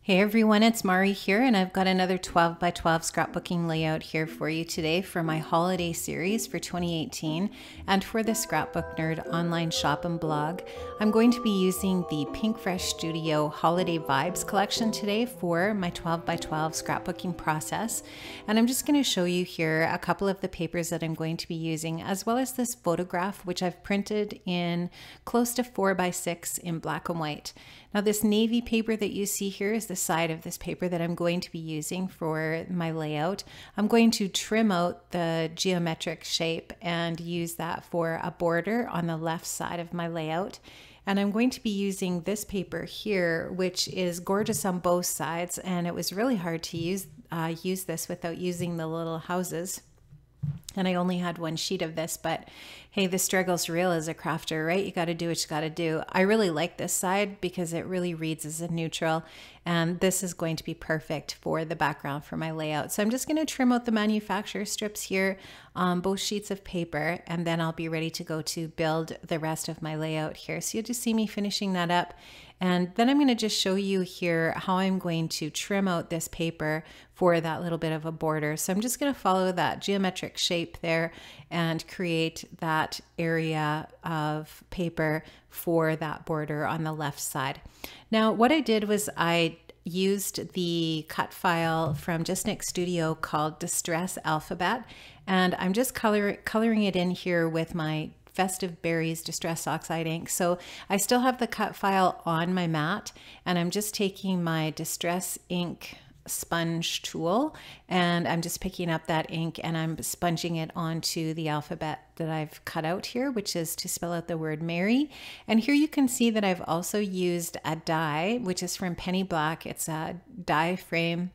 Hey everyone, it's Mari here, and I've got another 12 by 12 scrapbooking layout here for you today for my holiday series for 2018 and for the Scrapbook Nerd online shop and blog. I'm going to be using the Pink Fresh Studio Holiday Vibes collection today for my 12 by 12 scrapbooking process, and I'm just going to show you here a couple of the papers that I'm going to be using, as well as this photograph which I've printed in close to 4 by 6 in black and white. Now this navy paper that you see here is the side of this paper that I'm going to be using for my layout. I'm going to trim out the geometric shape and use that for a border on the left side of my layout. And I'm going to be using this paper here, which is gorgeous on both sides, and it was really hard to use this without using the little houses. And I only had one sheet of this, but hey, the struggle's real as a crafter, right? You got to do what you got to do. I really like this side because it really reads as a neutral, and this is going to be perfect for the background for my layout. So I'm just going to trim out the manufacturer strips here on both sheets of paper, and then I'll be ready to go to build the rest of my layout here. So you'll just see me finishing that up. And then I'm going to just show you here how I'm going to trim out this paper for that little bit of a border. So I'm just going to follow that geometric shape there and create that area of paper for that border on the left side. Now what I did was I used the cut file from Just Nick Studio called Distress Alphabet, and I'm just coloring it in here with my Festive Berries Distress Oxide ink. So I still have the cut file on my mat, and I'm just taking my Distress ink sponge tool, and I'm just picking up that ink and I'm sponging it onto the alphabet that I've cut out here, which is to spell out the word Merry. And here you can see that I've also used a die, which is from Penny Black. It's a die frame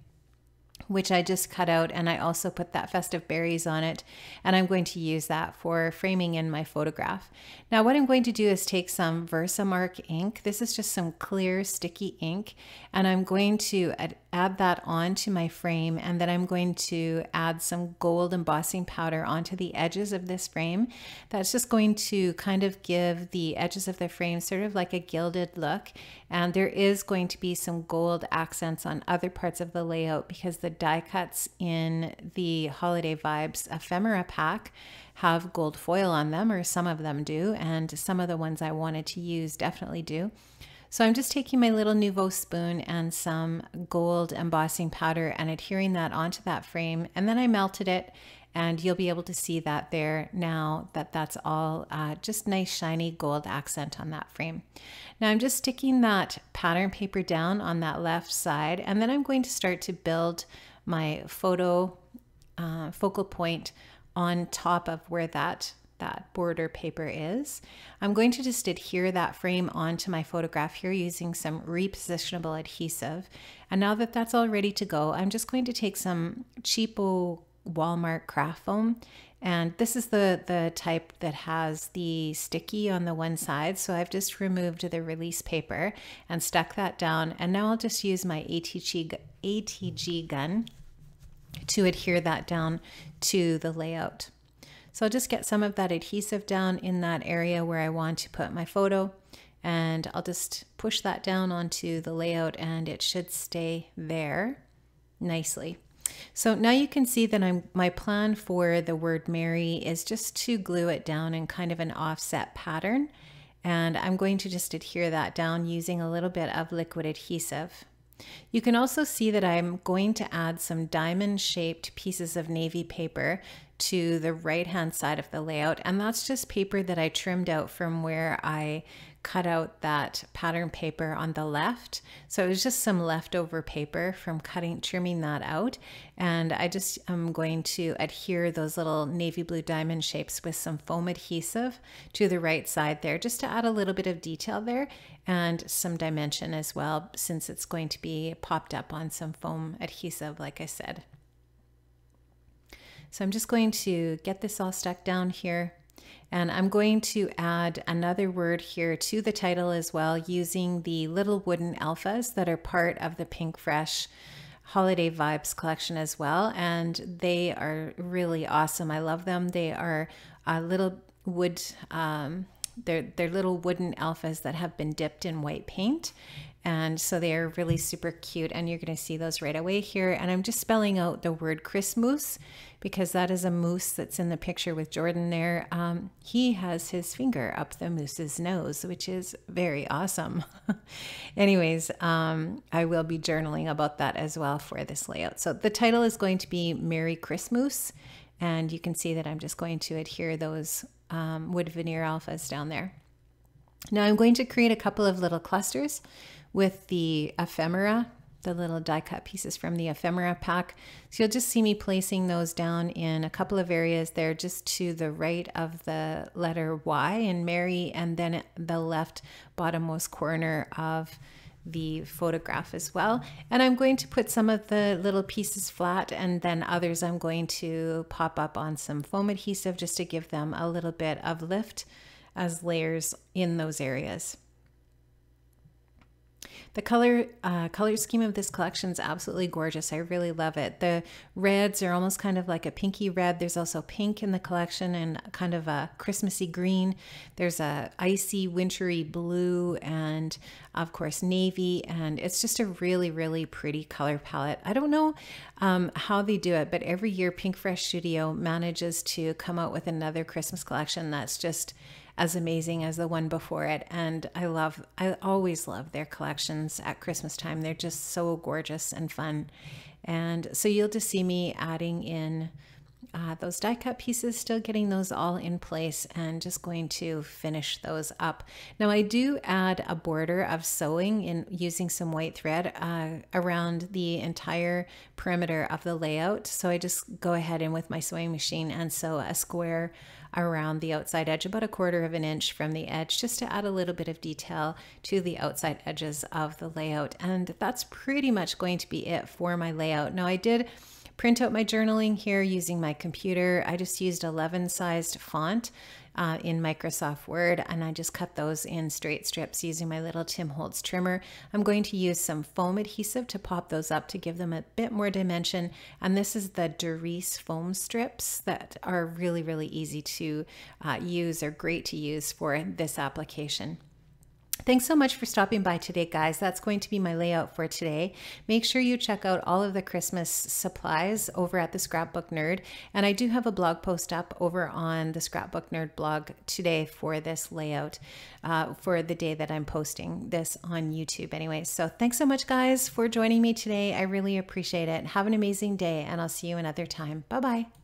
which I just cut out, and I also put that Festive Berries on it, and I'm going to use that for framing in my photograph. Now what I'm going to do is take some Versamark ink. This is just some clear sticky ink, and I'm going to add that onto my frame, and then I'm going to add some gold embossing powder onto the edges of this frame. That's just going to kind of give the edges of the frame sort of like a gilded look, and there is going to be some gold accents on other parts of the layout because the die cuts in the Holiday Vibes ephemera pack have gold foil on them, or some of them do, and some of the ones I wanted to use definitely do. So I'm just taking my little Nouveau spoon and some gold embossing powder and adhering that onto that frame, and then I melted it, and you'll be able to see that there now that that's all just nice shiny gold accent on that frame. Now I'm just sticking that pattern paper down on that left side, and then I'm going to start to build my focal point on top of where that border paper is. I'm going to just adhere that frame onto my photograph here using some repositionable adhesive. And now that that's all ready to go, I'm just going to take some cheapo Walmart craft foam, and this is the type that has the sticky on the one side. So I've just removed the release paper and stuck that down, and now I'll just use my ATG gun to adhere that down to the layout. So I'll just get some of that adhesive down in that area where I want to put my photo, and I'll just push that down onto the layout, and it should stay there nicely. So now you can see that my plan for the word Merry is just to glue it down in kind of an offset pattern, and I'm going to just adhere that down using a little bit of liquid adhesive. You can also see that I'm going to add some diamond shaped pieces of navy paper to the right hand side of the layout, and that's just paper that I trimmed out from where I cut out that pattern paper on the left. So it was just some leftover paper from trimming that out, and I just am going to adhere those little navy blue diamond shapes with some foam adhesive to the right side there, just to add a little bit of detail there and some dimension as well, since it's going to be popped up on some foam adhesive like I said. So I'm just going to get this all stuck down here, and I'm going to add another word here to the title as well, using the little wooden alphas that are part of the Pink Fresh Holiday Vibes collection as well, and they are really awesome. I love them. They are a little wood They're little wooden alphas that have been dipped in white paint, And so they are really super cute, and you're going to see those right away here. And I'm just spelling out the word Christmasmoose because that is a moose that's in the picture with Jordan there. He has his finger up the moose's nose, which is very awesome. Anyways, I will be journaling about that as well for this layout. So the title is going to be Merry Christmas, and you can see that I'm just going to adhere those wood veneer alphas down there. Now I'm going to create a couple of little clusters with the ephemera, the little die cut pieces from the ephemera pack. So you'll just see me placing those down in a couple of areas there, just to the right of the letter Y in Mary, and then at the left bottommost corner of the photograph as well. And I'm going to put some of the little pieces flat, and then others I'm going to pop up on some foam adhesive just to give them a little bit of lift as layers in those areas. The color scheme of this collection is absolutely gorgeous. I really love it. The reds are almost kind of like a pinky red. There's also pink in the collection and kind of a Christmassy green. There's a icy wintry blue and of course navy, and it's just a really, really pretty color palette. I don't know how they do it, but every year Pink Fresh Studio manages to come out with another Christmas collection that's just as amazing as the one before it. And I always love their collections at Christmas time. They're just so gorgeous and fun. And so you'll just see me adding in those die cut pieces, still getting those all in place, and just going to finish those up. Now I do add a border of sewing in using some white thread around the entire perimeter of the layout. So I just go ahead and with my sewing machine and sew a square around the outside edge, about 1/4 of an inch from the edge, just to add a little bit of detail to the outside edges of the layout. And that's pretty much going to be it for my layout. Now I did print out my journaling here using my computer. I just used 11 sized font in Microsoft Word, and I just cut those in straight strips using my little Tim Holtz trimmer. I'm going to use some foam adhesive to pop those up to give them a bit more dimension. And this is the Doris foam strips that are really, really easy to use, or great to use for this application. Thanks so much for stopping by today, guys. That's going to be my layout for today. Make sure you check out all of the Christmas supplies over at the Scrapbook Nerd. And I do have a blog post up over on the Scrapbook Nerd blog today for this layout for the day that I'm posting this on YouTube anyway. So thanks so much, guys, for joining me today. I really appreciate it. Have an amazing day, and I'll see you another time. Bye-bye.